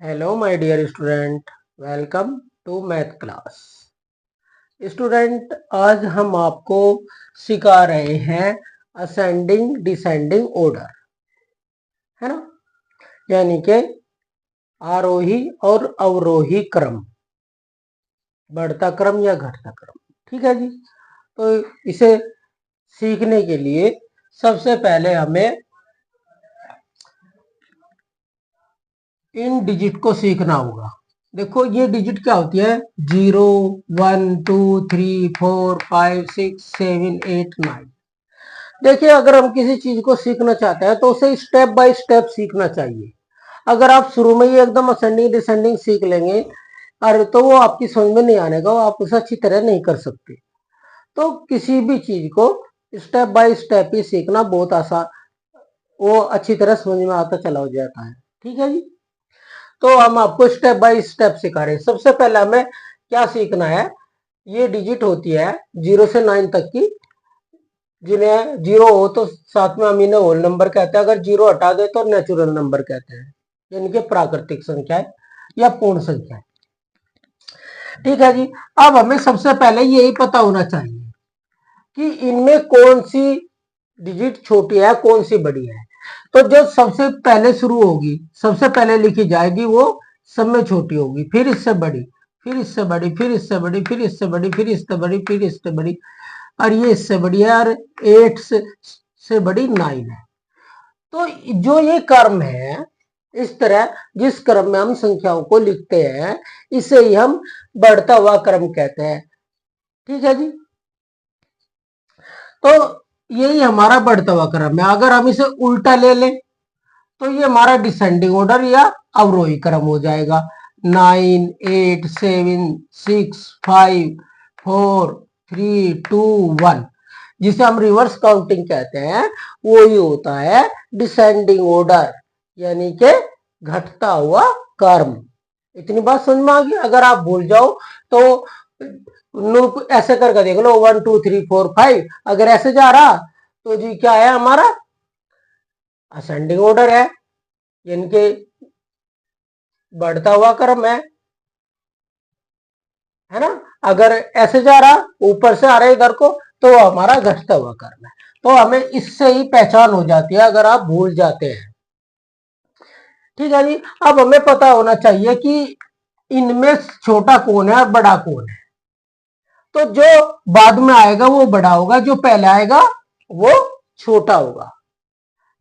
Hello my dear student, welcome to math class. Student, आज हम आपको सिखा रहे हैं असेंडिंग डिसेंडिंग ऑर्डर, है ना। यानी कि आरोही और अवरोही क्रम, बढ़ता क्रम या घटता क्रम। ठीक है जी। तो इसे सीखने के लिए सबसे पहले हमें इन डिजिट को सीखना होगा। देखो ये डिजिट क्या होती है, 0 1 2 3 4 5 6 7 8 9। देखिए, अगर हम किसी चीज को सीखना चाहते हैं तो उसे स्टेप बाय स्टेप सीखना चाहिए। अगर आप शुरू में ही एकदम असेंडिंग डिसेंडिंग सीख लेंगे अरे तो वो आपकी समझ में नहीं आने का, आप उसे अच्छी तरह नहीं कर सकते। तो किसी भी चीज को स्टेप बाय स्टेप ही सीखना बहुत आसान, वो अच्छी तरह समझ में आता चला हो जाता है। ठीक है जी। तो हम आपको स्टेप बाय स्टेप सिखा रहे हैं। सबसे पहले हमें क्या सीखना है, ये डिजिट होती है 0 से 9 तक की, जिन्हें 0 हो तो साथ में हम इन्हें होल नंबर कहते हैं, अगर 0 हटा दे तो नेचुरल नंबर कहते हैं, यानी कि प्राकृतिक संख्या है या पूर्ण संख्या है। ठीक है जी। अब हमें सबसे पहले यही पता होना चाहिए कि इनमें कौन सी डिजिट छोटी है कौन सी बड़ी है। तो जो सबसे पहले शुरू होगी, सबसे पहले लिखी जाएगी, वो सब में छोटी होगी, फिर इससे बड़ी, फिर इससे बड़ी, फिर इससे बड़ी, फिर इससे बड़ी, फिर इससे बड़ी, फिर इससे बड़ी, और ये इससे बड़ी है, और 8 से बड़ी 9 है। तो जो ये क्रम है, इस तरह जिस क्रम में हम संख्याओं को लिखते हैं, इसे ही हम बढ़ता हुआ क्रम कहते हैं। ठीक है जी। तो यही हमारा बढ़ता हुआ क्रम है। अगर हम इसे उल्टा ले लें तो ये हमारा डिसेंडिंग ऑर्डर या अवरोही क्रम हो जाएगा। 9 8 7 6 5 4 3 2 1, जिसे हम रिवर्स काउंटिंग कहते हैं, वो ही होता है डिसेंडिंग ऑर्डर, यानी कि घटता हुआ क्रम। इतनी बात समझ में आ गई। अगर आप भूल जाओ तो ऐसे करके देख लो, 1 2 3 4 5। अगर ऐसे जा रहा तो जी क्या है, हमारा असेंडिंग ऑर्डर है, यानी कि बढ़ता हुआ क्रम है ना। अगर ऐसे जा रहा, ऊपर से आ रहा है इधर को, तो हमारा घटता हुआ क्रम है। तो हमें इससे ही पहचान हो जाती है अगर आप भूल जाते हैं। ठीक है जी। अब हमें पता होना चाहिए कि इनमें छोटा कौन है और बड़ा कौन है। तो जो बाद में आएगा वो बड़ा होगा, जो पहले आएगा वो छोटा होगा।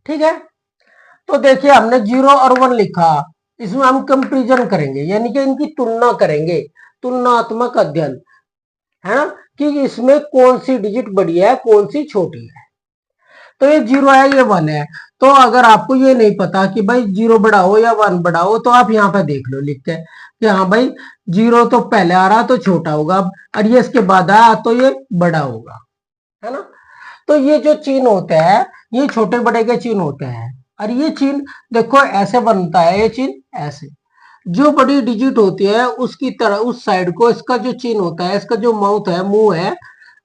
ठीक है। तो देखिए, हमने 0 और 1 लिखा, इसमें हम कंपैरिजन करेंगे, यानी कि इनकी तुलना करेंगे, तुलनात्मक अध्ययन, है ना, कि इसमें कौन सी डिजिट बड़ी है कौन सी छोटी है। तो ये 0 है ये 1 है। तो अगर आपको ये नहीं पता कि भाई 0 बड़ा हो या 1 बड़ा हो, तो आप यहाँ पे देख लो लिख के कि हाँ भाई 0 तो पहले आ रहा तो छोटा होगा, और ये इसके बाद आया तो ये बड़ा होगा, है ना। तो ये जो चिन्ह होते हैं, ये छोटे बड़े के चिन्ह होते हैं। और ये चिन्ह देखो ऐसे बनता है, ये चिन्ह ऐसे। जो बड़ी डिजिट होती है उसकी तरह उस साइड को इसका जो चिन्ह होता है, इसका जो माउथ है, मुंह है,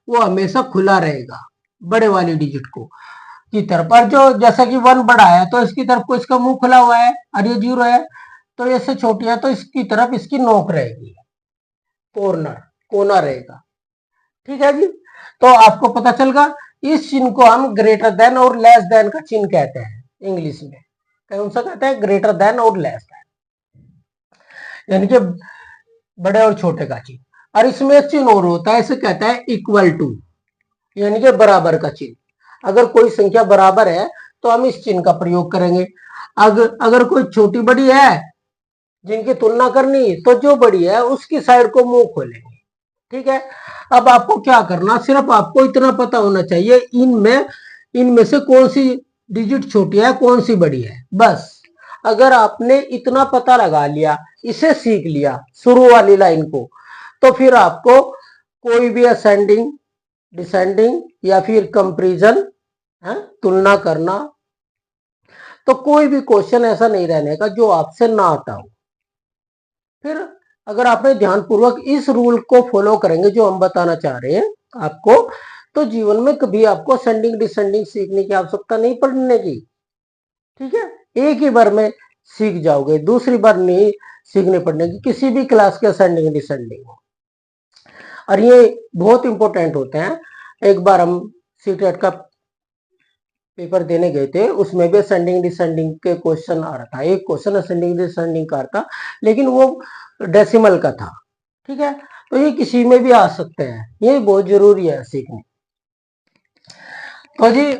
वो हमेशा खुला रहेगा बड़े वाली डिजिट को की तरफ। और जो जैसा कि 1 बड़ा है तो इसकी तरफ को इसका मुंह खुला हुआ है, और ये 0 है तो इससे छोटी है तो इसकी तरफ इसकी नोक रहेगी, कॉर्नर, कोना रहेगा। ठीक है जी। तो आपको पता चल गया, इस चिन्ह को हम ग्रेटर देन और लेस देन का चिन्ह कहते हैं इंग्लिश में। कौन सा कहते हैं, ग्रेटर देन और लेस देन, यानी कि बड़े और छोटे का चिन्ह। और इसमें एक चिन्ह और होता है, इसे कहते हैं इक्वल टू, यानी कि बराबर का चिन्ह। अगर कोई संख्या बराबर है तो हम इस चिन्ह का प्रयोग करेंगे। अगर कोई छोटी बड़ी है जिनकी तुलना करनी, तो जो बड़ी है उसकी साइड को मुंह खोलेंगे। ठीक है। अब आपको क्या करना, सिर्फ आपको इतना पता होना चाहिए इनमें से कौन सी डिजिट छोटी है कौन सी बड़ी है, बस। अगर आपने इतना पता लगा लिया, इसे सीख लिया शुरू वाली लाइन को, तो फिर आपको कोई भी असेंडिंग डिसेंडिंग या फिर कंपैरिजन, तुलना करना, तो कोई भी क्वेश्चन ऐसा नहीं रहने का जो आपसे ना आता हो। फिर अगर आपने ध्यानपूर्वक इस रूल को फॉलो करेंगे जो हम बताना चाह रहे हैं आपको, तो जीवन में कभी आपको असेंडिंग डिसेंडिंग सीखने की आवश्यकता नहीं पड़ने की। ठीक है। एक ही बार में सीख जाओगे, दूसरी बार नहीं सीखने पड़ने की, किसी भी क्लास के असेंडिंग डिसेंडिंग हो। और ये बहुत इंपॉर्टेंट होते हैं। एक बार हम सीटेट का पेपर देने गए थे, उसमें भी असेंडिंग डिसेंडिंग के क्वेश्चन आ रहा था। एक क्वेश्चन असेंडिंग डिसेंडिंग का था, लेकिन वो डेसिमल का था। ठीक है, तो ये किसी में भी आ सकते हैं, ये बहुत जरूरी है सीखने। तो जी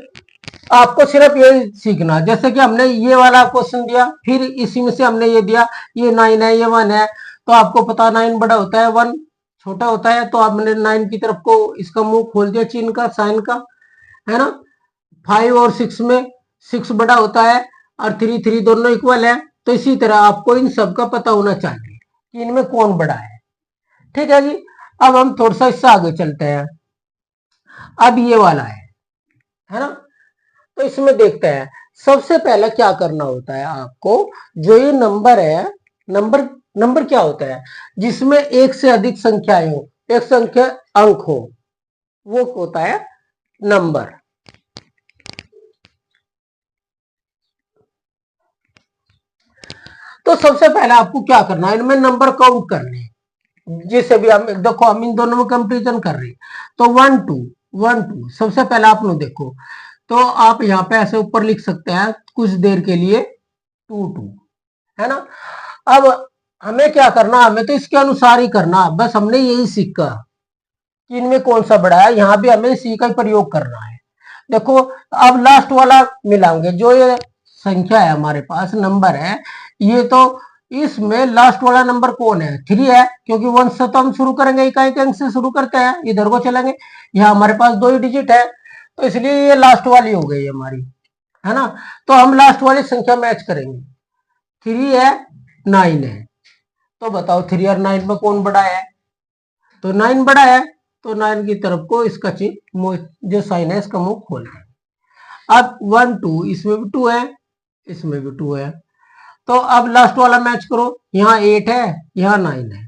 आपको सिर्फ ये सीखना, जैसे कि हमने ये वाला क्वेश्चन दिया, फिर इसी में से हमने ये दिया, ये 9 है, ये 1 है, तो आपको पता 9 बड़ा होता है, 1 छोटा होता है, तो आपने 9 की तरफ को इसका मुंह खोल दिया, चिन्ह का, साइन का, है ना। 5 और 6 में 6 बड़ा होता है और 3 दोनों इक्वल है, तो इसी तरह आपको इन सब का पता होना चाहिए कि इनमें कौन बड़ा है। ठीक है जी, अब हम थोड़ा सा इससे आगे चलते हैं। अब ये वाला है ना, तो इसमें देखते हैं। सबसे पहले क्या करना होता है आपको, जो ये नंबर है, नंबर क्या होता है, जिसमें एक से अधिक संख्याएं हो, एक संख्या अंक हो, वो होता है नंबर। तो सबसे पहले आपको क्या करना है, इनमें नंबर काउंट करने। जैसे भी हम देखो, हम इन दोनों में कंपेरिजन कर रहे हैं, तो 1 2 सबसे पहले आप लोग देखो, तो आप यहाँ पे ऐसे ऊपर लिख सकते हैं कुछ देर के लिए 2 है ना। अब हमें क्या करना, हमें तो इसके अनुसार ही करना, बस हमने यही सीखा कि इनमें कौन सा बड़ा है, यहाँ भी हमें इसी का ही प्रयोग करना है। देखो, अब लास्ट वाला मिलाएंगे, जो ये संख्या है हमारे पास, नंबर है, ये तो इसमें लास्ट वाला नंबर कौन है, 3 है, क्योंकि 1 से तो हम शुरू करेंगे, इकाई के अंक से शुरू करते हैं, इधर को चलेंगे, यहाँ हमारे पास 2 ही डिजिट है, तो इसलिए ये लास्ट वाली हो गई हमारी, है ना। तो हम लास्ट वाली संख्या मैच करेंगे, 3 है, 9 है, तो बताओ 3 और 9 में कौन बड़ा है, तो 9 बड़ा है, तो 9 की तरफ को इसका जो साइन है इसका मुंह खोल है। अब 1 2, इसमें भी 2 है, इसमें भी 2 है, तो अब लास्ट वाला मैच करो, यहाँ 8 है, यहाँ 9 है,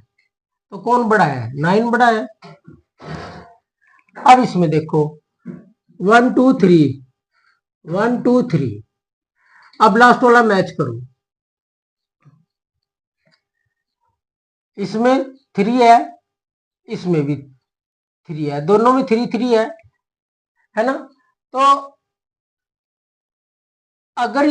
तो कौन बड़ा है, 9 बड़ा है। अब इसमें देखो 1 2 3, 1 2 3, अब लास्ट वाला मैच करो, इसमें 3 है, इसमें भी 3 है, दोनों में 3 3 है ना। तो अगर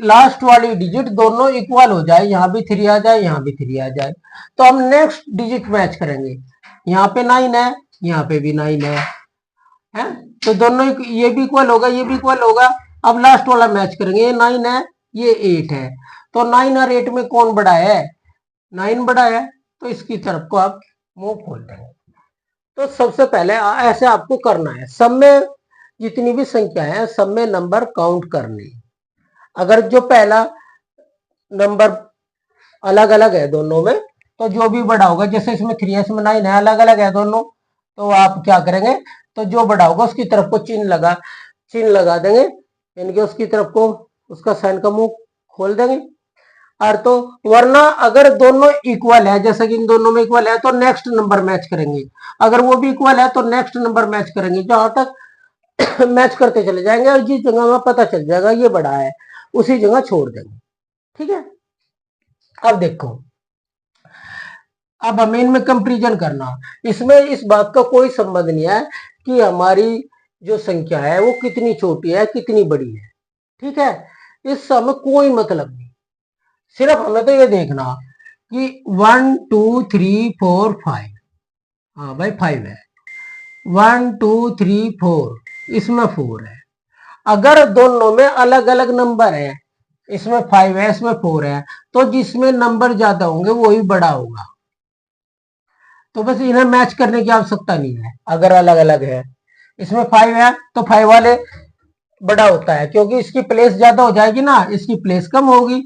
लास्ट वाली डिजिट दोनों इक्वल हो जाए, यहाँ भी 3 आ जाए, यहाँ भी 3 आ जाए, तो हम नेक्स्ट डिजिट मैच करेंगे, यहाँ पे 9 है, यहाँ पे भी 9 है, तो दोनों ये भी इक्वल होगा, ये भी इक्वल होगा। अब लास्ट वाला मैच करेंगे, ये 9 है, ये 8 है, तो 9 और 8 में कौन बड़ा है, 9 बड़ा है, तो इसकी तरफ को आप मुंह खोल देंगे। तो सबसे पहले ऐसे आपको करना है, सब में जितनी भी संख्या है सब में नंबर काउंट करने। अगर जो पहला नंबर अलग अलग है दोनों में, तो जो भी बड़ा होगा, जैसे इसमें 3 है, इसमें 9 है, अलग अलग है दोनों, तो आप क्या करेंगे, तो जो बड़ा होगा उसकी तरफ को चिन्ह लगा देंगे, इनके उसकी तरफ को उसका साइन का मुंह खोल देंगे। और तो वरना अगर दोनों इक्वल है, जैसे कि इन दोनों में इक्वल है, तो नेक्स्ट नंबर मैच करेंगे, अगर वो भी इक्वल है तो नेक्स्ट नंबर मैच करेंगे, जहां तक मैच करते चले जाएंगे, और जिस जगह में पता चल जाएगा ये बड़ा है, उसी जगह छोड़ देंगे। ठीक है, अब देखो, अब हमें इनमें कंपेरिजन करना, इसमें इस बात का कोई संबंध नहीं है कि हमारी जो संख्या है वो कितनी छोटी है कितनी बड़ी है। ठीक है, इस हमें कोई मतलब नहीं, सिर्फ हमें तो ये देखना कि 1 2 3 4 5, हाँ भाई 5 है, 1 2 3 4, इसमें 4 है। अगर दोनों में अलग अलग नंबर है, इसमें 5 है, इसमें 4 है, तो जिसमें नंबर ज्यादा होंगे वही बड़ा होगा। तो बस इन्हें मैच करने की आवश्यकता नहीं है। अगर अलग अलग है, इसमें 5 है, तो 5 वाले बड़ा होता है, क्योंकि इसकी प्लेस ज्यादा हो जाएगी ना, इसकी प्लेस कम होगी,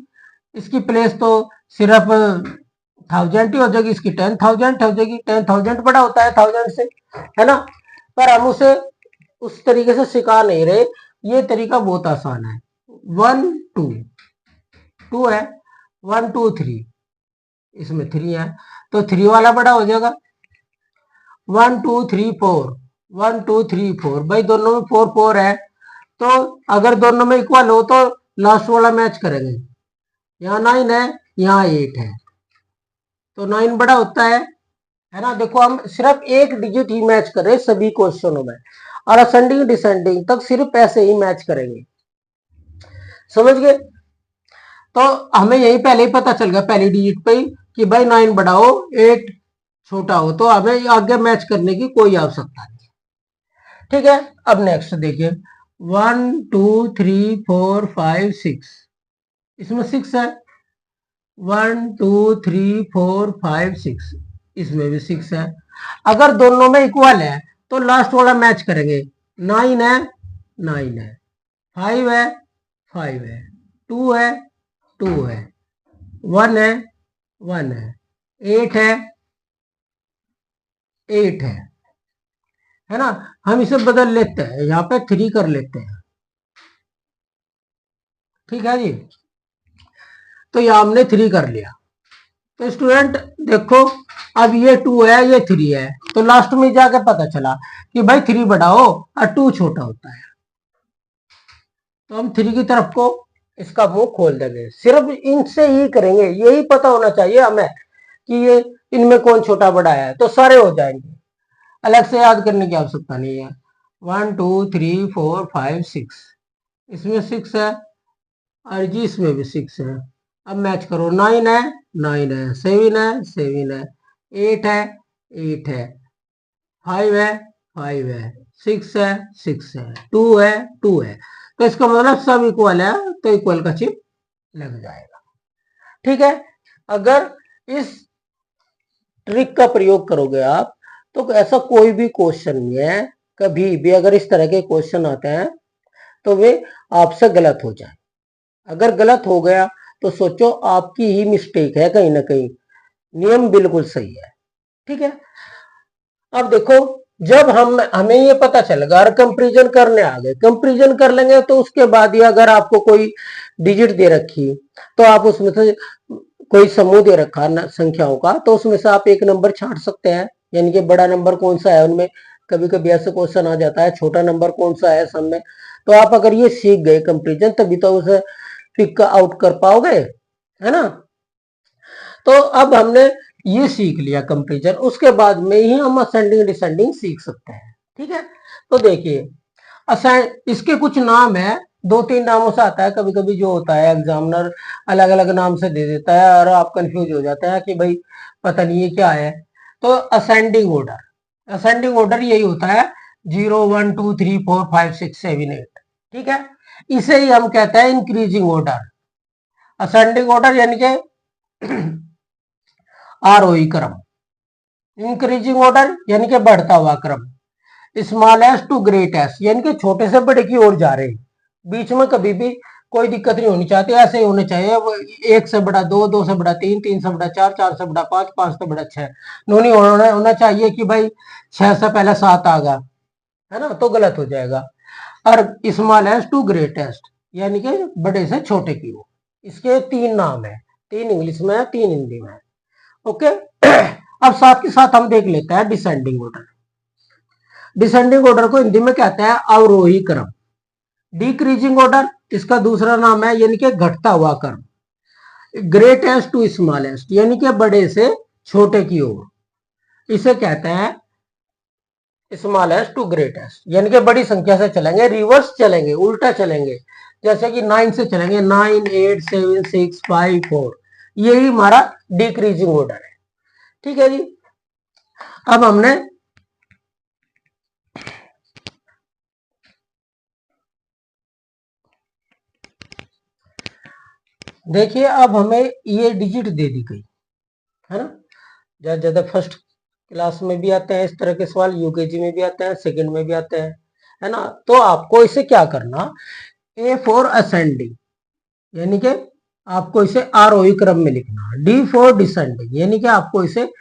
इसकी प्लेस तो सिर्फ 1000 ही हो जाएगी, इसकी 10,000 हो जाएगी, 10,000 बड़ा होता है 1000 से, है ना। पर हम उसे उस तरीके से सिखा नहीं रहे, ये तरीका बहुत आसान है। 1 2 2 है, 1 2 3, इसमें 3 है, तो 3 वाला बड़ा हो जाएगा। 1 2 3 4, 1 2 3 4, भाई दोनों में 4 4 है, तो अगर दोनों में इक्वल हो तो लास्ट वाला मैच करेंगे, यहाँ 9 है, यहाँ 8 है, तो 9 बड़ा होता है ना। देखो हम सिर्फ एक डिजिट ही मैच कर रहे हैं सभी क्वेश्चनों में, और असेंडिंग डिसेंडिंग तक सिर्फ ऐसे ही मैच करेंगे, समझ गए। तो हमें यही पहले ही पता चल गया पहली डिजिट पे ही कि भाई 9 बड़ा हो 8 छोटा हो, तो हमें आगे मैच करने की कोई आवश्यकता नहीं। ठीक है, अब नेक्स्ट देखिए 1 2 3 4 5 6, इसमें 6 है, 1 2 3 4 5 6, इसमें भी 6 है। अगर दोनों में इक्वल है तो लास्ट वाला मैच करेंगे, 9 है 9 है, 5 है 5 है, 2 है 2 है, 1 है 1 है, 8 है 8 है ना। हम इसे बदल लेते हैं, यहाँ पे 3 कर लेते हैं, ठीक है जी। तो यहाँ हमने 3 कर लिया। तो स्टूडेंट देखो, अब ये 2 है ये 3 है, तो लास्ट में जाके पता चला कि भाई 3 बड़ा हो और 2 छोटा होता है, तो हम 3 की तरफ को इसका मुंह खोल देंगे। सिर्फ इनसे ही करेंगे, यही पता होना चाहिए हमें कि ये इनमें कौन छोटा बड़ा है, तो सारे हो जाएंगे, अलग से याद करने की आवश्यकता नहीं है। 1 2 3 4 5 6, इसमें 6 है और जी इसमें भी 6 है। अब मैच करो, 9 है 9 है, 7 है 7 है, 8 है 8 है, 5 है 5 है, 6 है 6 है, 2 है 2 है, तो इसका मतलब सब इक्वल है, तो इक्वल का चिन्ह लग जाएगा। ठीक है, अगर इस ट्रिक का प्रयोग करोगे आप तो ऐसा कोई भी क्वेश्चन नहीं है, कभी भी अगर इस तरह के क्वेश्चन आते हैं तो वे आपसे गलत हो जाए। अगर गलत हो गया तो सोचो आपकी ही मिस्टेक है कहीं ना कहीं, नियम बिल्कुल सही है। ठीक है, अब देखो जब हमें ये पता चलेगा और कंपैरिजन करने आ गए, कंपैरिजन कर लेंगे तो उसके बाद ही अगर आपको कोई डिजिट दे रखी तो आप उसमें से कोई समूह दे रखा संख्याओं का, तो उसमें से आप एक नंबर छांट सकते हैं, यानी कि बड़ा नंबर कौन सा है उनमें। कभी कभी ऐसे क्वेश्चन आ जाता है छोटा नंबर कौन सा है सब में, तो आप अगर ये सीख गए कंपैरिजन तभी तो उसे पिक आउट कर पाओगे, है ना। तो अब हमने ये सीख लिया कंपैरिजन, उसके बाद में ही हम असेंडिंग डिसेंडिंग सीख सकते हैं। ठीक है, तो देखिए इसके कुछ नाम है, 2-3 नामों से आता है, कभी कभी जो होता है एग्जामिनर अलग अलग नाम से दे देता है और आप कंफ्यूज हो जाते हैं कि भाई पता नहीं ये क्या है। तो असेंडिंग ऑर्डर, असेंडिंग ऑर्डर यही होता है 0 1 2 3 4 5 6 7 8, ठीक है। इसे ही हम कहते हैं इंक्रीजिंग ऑर्डर। असेंडिंग ऑर्डर यानी कि आरोही क्रम, इंक्रीजिंग ऑर्डर यानी कि बढ़ता हुआ क्रम, small S to great S यानी कि छोटे से बड़े की ओर जा रहे हैं, बीच में कभी भी कोई दिक्कत नहीं होनी चाहिए, ऐसे ही होने चाहिए, एक से बड़ा दो, दो से बड़ा तीन, तीन से बड़ा चार, चार से बड़ा पांच, पांच से बड़ा छह, नहीं होना चाहिए कि भाई 6 से पहले 7 आ गया, है ना, तो गलत हो जाएगा। और स्मॉल एस टू ग्रेटेस्ट यानी कि बड़े से छोटे की ओर, इसके 3 नाम है, 3 इंग्लिश में है 3 हिंदी में है। ओके, अब साथ के साथ हम देख लेते हैं डिसेंडिंग ऑर्डर। डिसेंडिंग ऑर्डर को हिंदी में कहते हैं अवरोही क्रम। डिक्रीजिंग ऑर्डर इसका दूसरा नाम है, यानी कि घटता हुआ क्रम। ग्रेटेस्ट टू स्मॉलेस्ट यानी कि बड़े से छोटे की ओर, इसे कहते हैं स्मॉलेस्ट टू ग्रेटेस्ट, यानी कि बड़ी संख्या से चलेंगे, रिवर्स चलेंगे, उल्टा चलेंगे, जैसे कि 9 से चलेंगे, 9 8 7 6 5 4, यही हमारा डिक्रीजिंग ऑर्डर है। ठीक है जी, अब हमने देखिए, अब हमें ये डिजिट दे दी गई है ना, ज्यादा ज्यादा फर्स्ट क्लास में भी आते हैं इस तरह के सवाल, यूकेजी में भी आते हैं, सेकंड में भी आते हैं, है ना। तो आपको इसे क्या करना, ए फॉर असेंडिंग यानी कि आपको इसे आरोही क्रम में लिखना, डी फॉर डिसेंडिंग यानी कि आपको इसे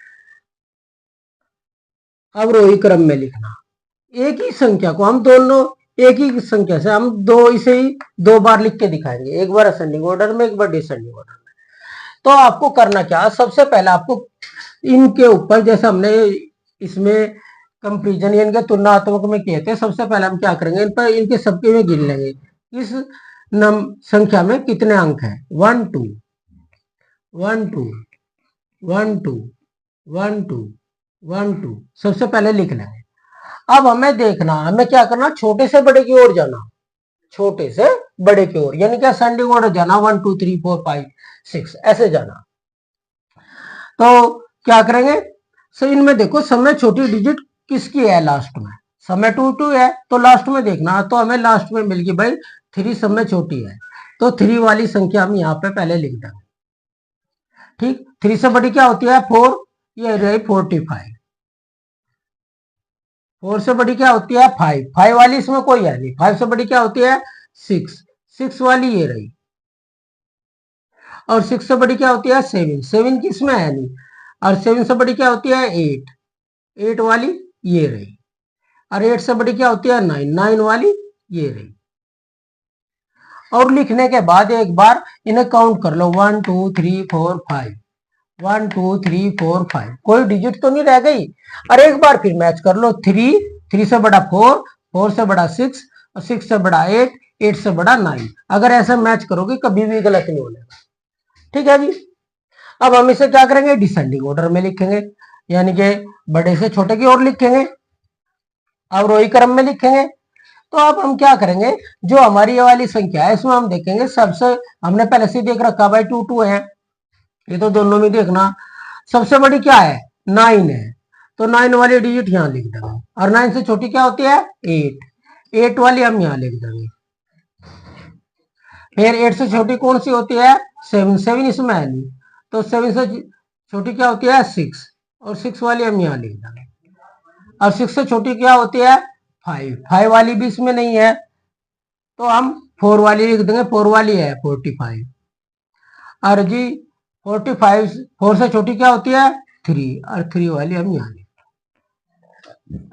अवरोही क्रम में लिखना। एक ही संख्या को हम दोनों, एक ही संख्या से हम इसे ही 2 बार लिख के दिखाएंगे, एक बार असेंडिंग ऑर्डर में, एक बार डिसेंडिंग ऑर्डर में। तो आपको करना क्या, सबसे पहले आपको इनके ऊपर, जैसे हमने इसमें कंपैरिजन यानी कि तुलनात्मक में किए थे, सबसे पहले हम क्या करेंगे, इन पर इनके सबके में गिन लेंगे, इस संख्या में कितने अंक है, 1 2, 1 2 1 2 1 2 1 2 सबसे पहले लिख लेंगे। अब हमें देखना, हमें क्या करना, छोटे से बड़े की ओर जाना, छोटे से बड़े की ओर, यानी क्या असेंडिंग ऑर्डर जाना, 1 2 3 4 5 6 ऐसे जाना। तो क्या करेंगे, सो इनमें देखो सब में छोटी डिजिट किसकी है, लास्ट में सब में 2 2 है, तो लास्ट में देखना, तो हमें लास्ट में मिल गई भाई 3 सब में छोटी है, तो 3 वाली संख्या हम यहाँ पे पहले लिख देंगे। ठीक, 3 से बड़ी क्या होती है 4, ये रही 45। 4 से बड़ी क्या होती है 5, 5 वाली इसमें कोई है नहीं। 5 से बड़ी क्या होती है 6, 6 वाली ये रही। और 6 से बड़ी क्या होती है 7, 7 किसमें है नहीं। और 7 से बड़ी क्या होती है 8, 8 वाली ये रही। और 8 से बड़ी क्या होती है 9, 9 वाली ये रही। और लिखने के बाद एक बार इन्हें काउंट कर लो, 1 2 3 4 5, 1 2 3 4 5, कोई डिजिट तो नहीं रह गई। और एक बार फिर मैच कर लो, 3, 3 से बड़ा 4, 4 से बड़ा 6, और 6 से बड़ा 8, 8 से बड़ा 9। अगर ऐसा मैच करोगे कभी भी गलत नहीं होने का। ठीक है जी। अब हम इसे क्या करेंगे, डिसेंडिंग ऑर्डर में लिखेंगे, यानी कि बड़े से छोटे की ओर लिखेंगे, अवरोही क्रम में लिखेंगे। तो अब हम क्या करेंगे, जो हमारी ये वाली संख्या है इसमें हम देखेंगे सबसे, हमने पहले से देख रखा भाई 2 2 है, ये तो दोनों में देखना। सबसे बड़ी क्या है 9 है, तो 9 वाली डिजिट यहाँ लिख देंगे। और 9 से छोटी क्या होती है 8, 8 वाली हम यहाँ लिख देंगे। फिर 8 से छोटी कौन सी होती है 7, 7 इसमें है नहीं, तो 7 से छोटी क्या होती है 6, और 6 वाली हम यहाँ लिख देंगे। और 6 से छोटी क्या होती है 5, 5 वाली भी इसमें नहीं है, तो हम 4 वाली लिख देंगे, 4 वाली है 45। और जी 45, 4 से छोटी क्या होती है 3, और 3 वाली हम यहाँ लिख।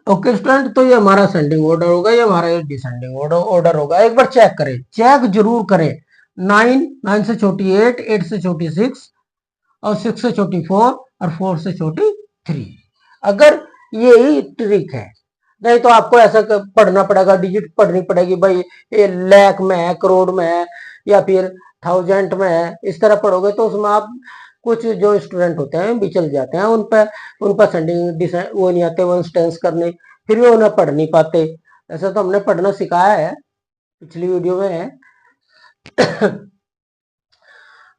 ओके स्टूडेंट, तो ये हमारा सेंडिंग ऑर्डर होगा, ये हमारा डिसेंडिंग ऑर्डर होगा। एक बार चेक करें, चेक जरूर करें। 9, 9 से छोटी 8, 8 से छोटी 6, और 6 से छोटी 4, और 4 से छोटी 3। अगर यही ट्रिक है, नहीं तो आपको ऐसा पढ़ना पड़ेगा, डिजिट पढ़नी पड़ेगी भाई, ये लाख में है, करोड़ में है, या फिर थाउजेंड में है, इस तरह पढ़ोगे तो उसमें आप कुछ जो स्टूडेंट होते हैं बिचल जाते हैं, उन पर सेंडिंग वो नहीं आते वन टेंस करने, फिर भी उन्हें पढ़ नहीं पाते। ऐसा तो हमने पढ़ना सिखाया है, पिछली वीडियो में है।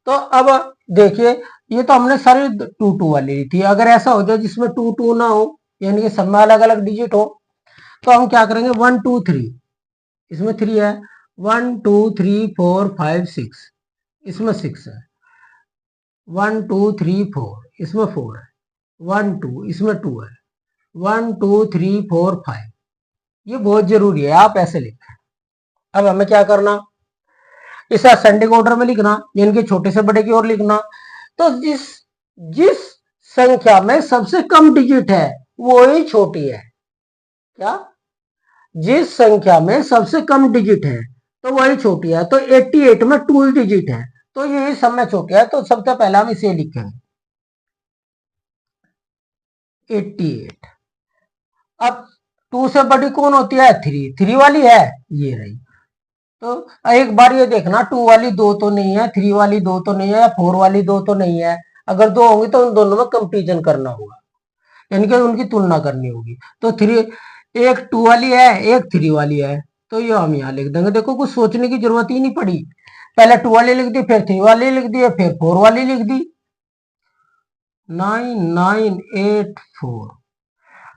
तो अब देखिए, ये तो हमने सारी 2 2 वाली ली थी। अगर ऐसा हो जाए जिसमें 2 2 ना हो, यानी कि सब में अलग अलग डिजिट हो, तो हम क्या करेंगे 1 2 3, इसमें 3 है, 1 2 3 4 5 6, इसमें 6 है, 1 2 3 4, इसमें 4 है, 1 2 इसमें 2 है, 1 2 3 4 5। ये बहुत जरूरी है, आप ऐसे लिखें। अब हमें क्या करना, इसे असेंडिंग ऑर्डर में लिखना, यानी कि छोटे से बड़े की ओर लिखना। तो जिस जिस संख्या में सबसे कम डिजिट है वो ही छोटी है। क्या, जिस संख्या में सबसे कम डिजिट है तो वही छोटी है। तो 88 में 2 डिजिट है, तो ये सब में छोटी है, तो सबसे पहले हम इसे लिखेंगे 88। अब 2 से बड़ी कौन होती है 3, 3 वाली है ये रही। तो एक बार ये देखना, 2 वाली 2 तो नहीं है, 3 वाली 2 तो नहीं है, 4 वाली 2 तो नहीं है। अगर 2 होंगी तो उन दोनों में कंपेरिजन करना होगा, यानी कि उनकी तुलना करनी होगी। तो 3, एक 2 वाली है, एक 3 वाली है, तो ये हम यहाँ लिख देंगे। देखो कुछ सोचने की जरूरत ही नहीं पड़ी, पहले 2 वाली लिख दी, फिर 3 वाली लिख दी, फिर 4 वाली लिख दी। 9 9 8 4,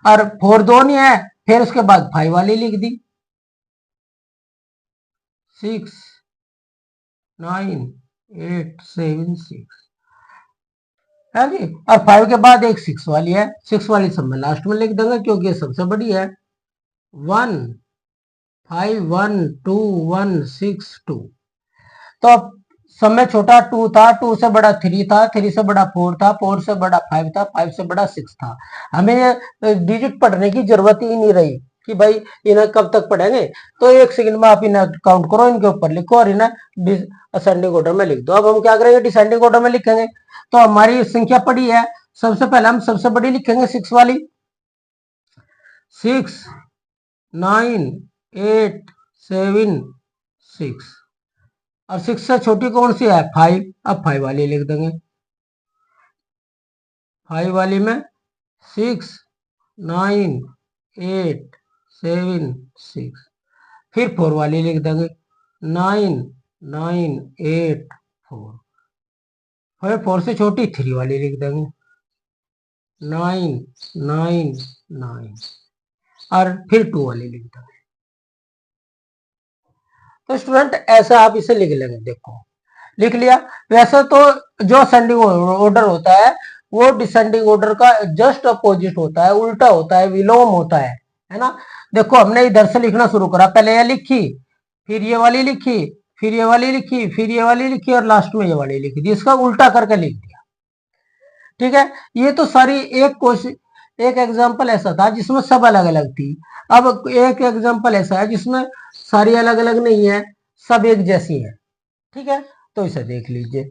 और 4 दो नहीं है, फिर उसके बाद 5 वाली लिख दी, 6 9 8 7 6 है जी। और 5 के बाद एक 6 वाली है, 6 वाली सब में लास्ट में लिख देंगे क्योंकि ये सबसे बड़ी है। 1 5 1 2 1 6 2। तो अब सब में छोटा 2 था, 2 से बड़ा 3 था, 3 से बड़ा 4 था, 4 से बड़ा 5 था, 5 से बड़ा 6 था। हमें ये डिजिट पढ़ने की जरूरत ही नहीं रही कि भाई इन्हें कब तक पढ़ेंगे। तो एक सेकंड में आप इन्हें काउंट करो, इनके ऊपर लिखो और इन्हें असेंडिंग ऑर्डर में लिख दो। अब हम क्या करेंगे, डिसेंडिंग ऑर्डर में लिखेंगे। तो हमारी संख्या पड़ी है, सबसे पहले हम सबसे बड़ी लिखेंगे 6 वाली, 6 9 8 7 6। और 6 से छोटी कौन सी है 5, अब 5 वाली लिख देंगे। 5 वाली में 6 9 8 7 6, फिर 4 वाली लिख देंगे 9 9 8 4, फिर 4 से छोटी 3 वाली लिख देंगे 9 9 9, और फिर 2 वाली लिख देंगे। तो स्टूडेंट ऐसा आप इसे लिख लेंगे। देखो लिख लिया। वैसे तो जो असेंडिंग ऑर्डर होता है वो डिसेंडिंग ऑर्डर का जस्ट अपोजिट होता है, उल्टा होता है, विलोम होता है ना। देखो हमने इधर से लिखना शुरू करा, पहले ये लिखी, फिर ये वाली लिखी, फिर ये वाली लिखी, फिर ये वाली लिखी, और लास्ट में ये वाली लिखी दी, इसका उल्टा करके लिख दिया। ठीक है, ये तो सारी एक क्वेश्चन, एक एग्जाम्पल ऐसा था जिसमें सब अलग अलग थी। अब एक एग्जाम्पल ऐसा है जिसमें सारी अलग अलग नहीं है, सब एक जैसी है। ठीक है, तो इसे देख लीजिए।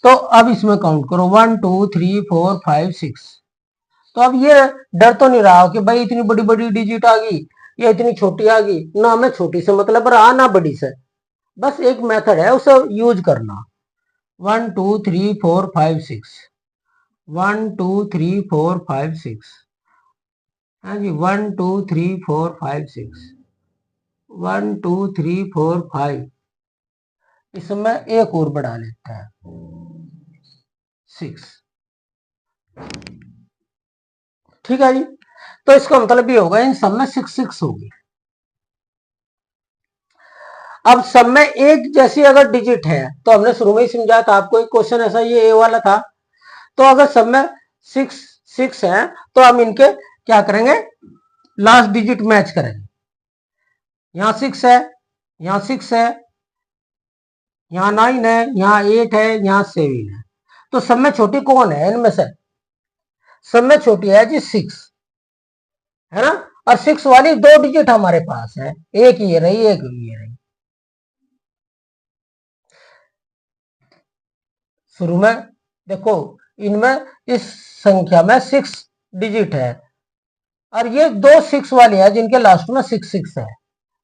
तो अब इसमें काउंट करो 1 2 3 4 5 6। तो अब ये डर तो नहीं रहा कि भाई इतनी बड़ी बड़ी डिजिट आ गई या इतनी छोटी आ गई, ना हमें छोटी से मतलब रहा ना बड़ी से, बस एक मेथड है उसे यूज करना। 1 2 3 4 5 6, 1 2 3 4 5 6, हाँ जी 1 2 3 4 5 6, 1 2 3 4 5, इसमें एक और बढ़ा लेता है 6। ठीक है जी, तो इसका मतलब ये होगा इन सब में 6 6 होगी। अब सब में एक जैसी अगर डिजिट है, तो हमने शुरू में ही समझाया था आपको, एक क्वेश्चन ऐसा ये ए वाला था। तो अगर सब में 6 6 है तो हम इनके क्या करेंगे, लास्ट डिजिट मैच करेंगे। यहां 6 है, यहां 6 है, यहां 9 है, यहां 8 है, यहां 7 है। तो सब में छोटी कौन है इनमें से, सब में छोटी है जी 6, है ना। और 6 वाली दो डिजिट हमारे पास है, एक ये रही, एक ये रही। शुरू में देखो इनमें इस संख्या में 6 डिजिट है, और ये दो 6 वाली है जिनके लास्ट में 6 6 है।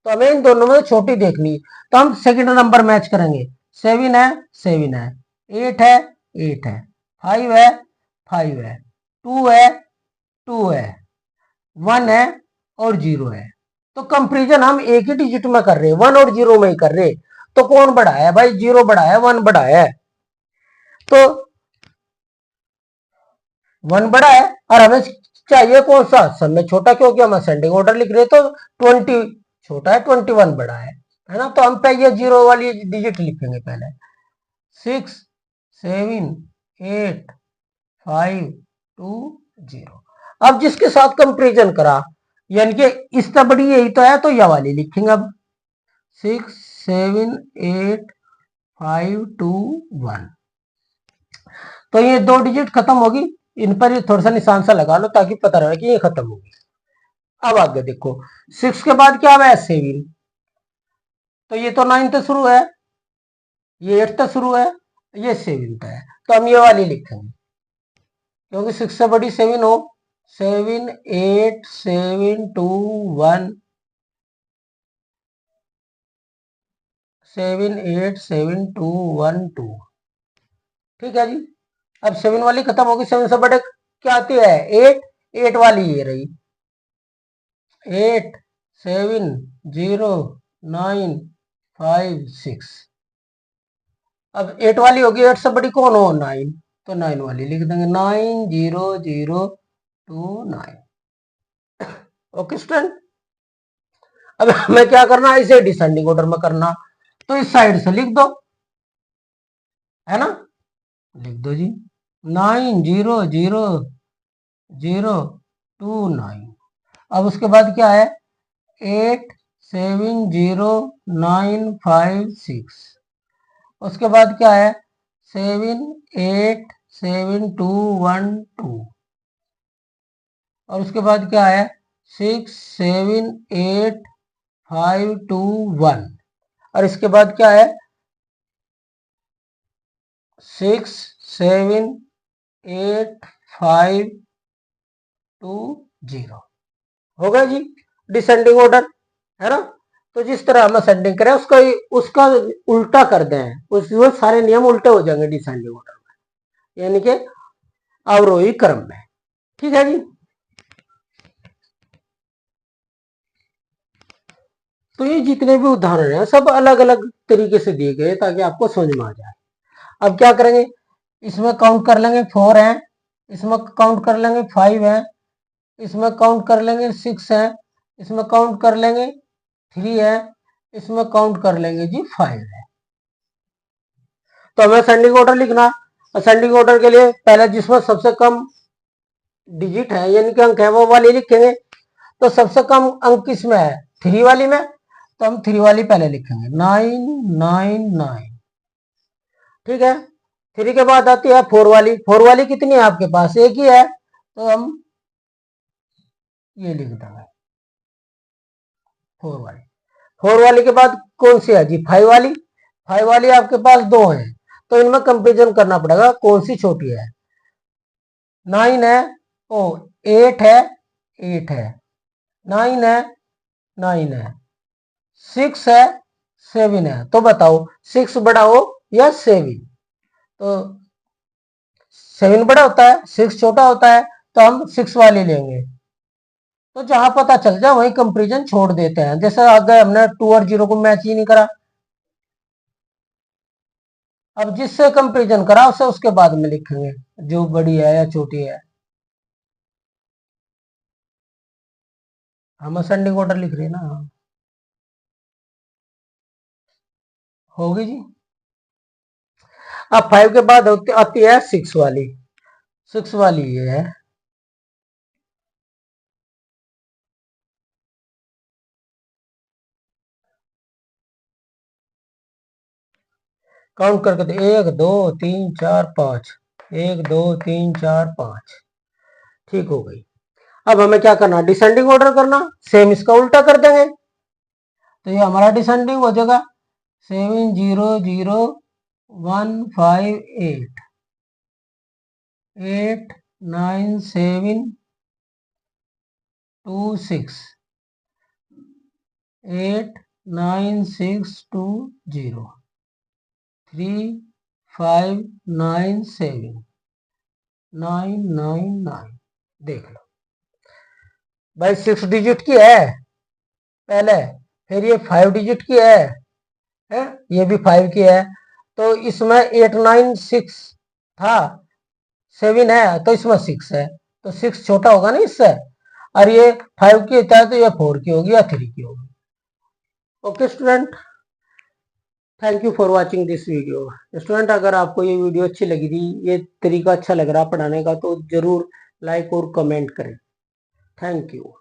तो हमें इन दोनों में छोटी देखनी, तो हम सेकंड नंबर मैच करेंगे। 7 है 7 है, 8 है 8 है, 5 है 5 है, 2 है 2 है, 1 है और 0 है। तो कंपेरिजन हम एक ही डिजिट में कर रहे हैं, 1 और 0 में ही कर रहे। तो कौन बड़ा है भाई, 0 बड़ा है 1 बड़ा है। तो 1 बड़ा है, और हमें चाहिए कौन सा, सब में छोटा, क्योंकि हम असेंडिंग ऑर्डर लिख रहे हैं। तो 20 छोटा है, 21 बड़ा है ना। तो हम पहले 0 वाली डिजिट लिखेंगे पहले, 6 7 8 5 2 0। अब जिसके साथ कंपेरिजन करा, यानी कि इससे बड़ी यही तो है, तो यह वाली लिखेंगे। अब 6 7 8 5 2 1, तो ये दो डिजिट खत्म होगी। इन पर थोड़ा सा निशान सा लगा लो ताकि पता रहे कि ये खत्म होगी। अब आगे देखो, 6 के बाद क्या है 7, तो ये तो 9 से शुरू है, ये 8 से शुरू है, ये 7 पे है। तो हम ये वाली लिखेंगे, क्योंकि 6 से बड़ी 7 हो। 7 8 7 2 1, 7 8 7 2 1 2। ठीक है जी, अब 7 वाली खत्म होगी, 7 से बड़े क्या आती है 8, 8 वाली ये रही, 8 7 0 9 5 6। अब 8 वाली होगी, 8 से बड़ी कौन हो 9, तो 9 वाली लिख देंगे 9 0 0 2 9। ओके स्टूडेंट, अब हमें क्या करना है, इसे डिसेंडिंग ऑर्डर में करना। तो इस साइड से लिख दो, है ना, लिख दो जी 9 0 0 0 2 9। अब उसके बाद क्या है 8 7 0 9 5 6। उसके बाद क्या है 7 8 7 2 1 2। और उसके बाद क्या है 6 7 8 5 2 1। और इसके बाद क्या है 6 7 8 5 2 0। हो गया जी डिसेंडिंग ऑर्डर, है ना। तो जिस तरह हम असेंडिंग करें उसका उसका उल्टा कर दें, उस वो सारे नियम उल्टे हो जाएंगे डिसेंडिंग ऑर्डर में। यानी कि अवरोही क्रम में। ठीक है जी। तो ये जितने भी उदाहरण हैं सब अलग अलग तरीके से दिए गए ताकि आपको समझ में आ जाए। अब क्या करेंगे, इसमें काउंट कर लेंगे 4 है, इसमें काउंट कर लेंगे 5 है, इसमें काउंट कर लेंगे 6 है, इसमें काउंट कर लेंगे 3 है, इसमें काउंट कर लेंगे जी 5 है। तो हमें असेंडिंग ऑर्डर लिखना। असेंडिंग ऑर्डर के लिए पहले जिसमें सबसे कम डिजिट है यानी कि अंक है वो वाली लिखेंगे। तो सबसे कम अंक किसमें है, 3 वाली में, तो हम 3 वाली पहले लिखेंगे 999। ठीक है। 3 के बाद आती है 4 वाली। 4 वाली कितनी है आपके पास, एक ही है, तो हम ये लिख देंगे 4 वाली। 4 वाली के बाद कौन सी है जी, 5 वाली। 5 वाली आपके पास दो है, तो इनमें कंपेरिजन करना पड़ेगा कौन सी छोटी है। 9 है, ओ 8 है, 8 है, 9 है, 9 है, 6 है, 7 है। तो बताओ 6 बड़ा हो या 7? तो 7 बड़ा होता है, 6 छोटा होता है, तो हम 6 वाली लेंगे। तो जहां पता चल जाए वही कंपेरिजन छोड़ देते हैं। जैसे अगर हमने 2 और 0 को मैच ही नहीं करा, अब जिससे कंपेरिजन करा उसे उसके बाद में लिखेंगे जो बड़ी है या छोटी है। हम असेंडिंग ऑर्डर लिख रहे हैं ना, होगी जी। अब 5 के बाद आती है 6 वाली। 6 वाली ये है, काउंट करके तो 1 2 3 4 5, 1 2 3 4 5। ठीक हो गई। अब हमें क्या करना, डिसेंडिंग ऑर्डर करना। सेम इसका उल्टा कर देंगे, तो ये हमारा डिसेंडिंग हो जाएगा 7 0 0 1 5 8 8 9 7 2 6 8 9 6 2 0 3 5 9 7 9 9 9। देख लो भाई 6 डिजिट की है पहले, फिर ये 5 डिजिट की है, ये भी 5 की है। तो इसमें 8 9 6 था, 7 है, तो इसमें 6 है, तो 6 छोटा होगा ना इससे। और ये 5 की होता है तो ये 4 की होगी या 3 की होगी। Okay student, thank you for watching this video. Student अगर आपको ये वीडियो अच्छी लगी थी, ये तरीका अच्छा लग रहा पढ़ाने का, तो जरूर लाइक और कमेंट करें। Thank you.